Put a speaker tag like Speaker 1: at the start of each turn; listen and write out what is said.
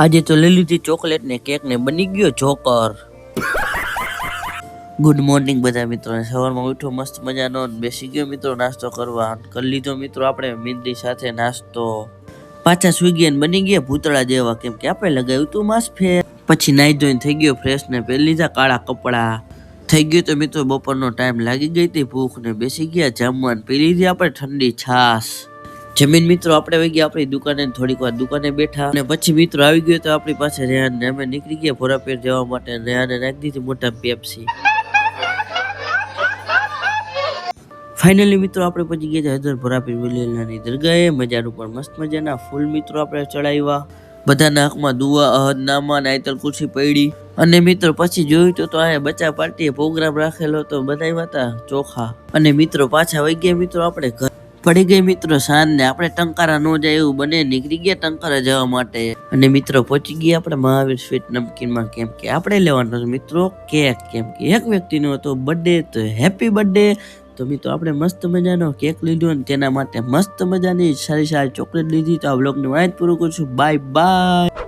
Speaker 1: આજે તો લઈ લીધી ચોકલેટ ને કેક ને બની ગયો જોકર। ગુડ મોર્નિંગ બધા મિત્રો। સવારમાં ઉઠો મસ્ત મજાનો બેસી ગયો મિત્રો નાસ્તો કરવા। કરી લીધો મિત્રો આપણે મીંડી સાથે નાસ્તો। પાછા સુઈ ગયા ને બની ગયા ભૂતળા જેવા, કેમ કે આપણે લગાવ્યું તું માસ્ક ફેર। પછી નાઈ ધોઈને થઈ ગયો ફ્રેશ ને પહેરી લીધા કાળા કપડા। થઈ ગયો તો મિત્રો બપોરનો ટાઈમ લાગી ગઈ હતી ભૂખ ને બેસી ગયા જમવાનું। પી લીધી આપણે ઠંડી છાશ। જમીન મિત્રો આપણે વહી ગયા આપણી દુકાને, થોડીક વાર દુકાને બેઠા અને પછી મિત્રો આવી ગયો તો આપણી પાસે રેહાન ને અમે નીકળી ગયા ભોરાપેર જવા માટે। રેહાને નાખી દીધી મોટા પેપ્સી। ફાઇનલી મિત્રો આપણે પહોંચી ગયા હૈદર ભોરાપીર વલીલાની દરગાહે। મજાનું પણ મસ્ત મજાના ફૂલ મિત્રો આપણે ચડાવ્યા। બધાના હાથમાં દુઆ અહદનામા ને આયતલ કુરસી પડી અને મિત્રો પછી જોયું તો આ બચ્ચા પાર્ટીએ પ્રોગ્રામ રાખેલો તો બધા હતા ચોખા। અને મિત્રો પાછા વહી ગયા મિત્રો આપણે ઘર। પડી ગઈ મિત્રો સાંજ ને આપણે ટંકારા નો જાય એવું બને નીકળી ગયા ટંકારા જવા માટે। અને મિત્રો પહોંચી ગયા આપણે મહાવીર સ્વીટ નમકીન માં, કેમ કે આપણે લેવાનો મિત્રો કેક, કેમ કે એક વ્યક્તિનો હતો બર્થડે, તો હેપી બર્થડે। તો મિત્રો આપણે મસ્ત મજાનો કેક લીધો અને તેના માટે મસ્ત મજાની સારી સારી ચોકલેટ લીધી। તો આ વ્લોગને વાંચ પૂરું કરું છું। Bye bye.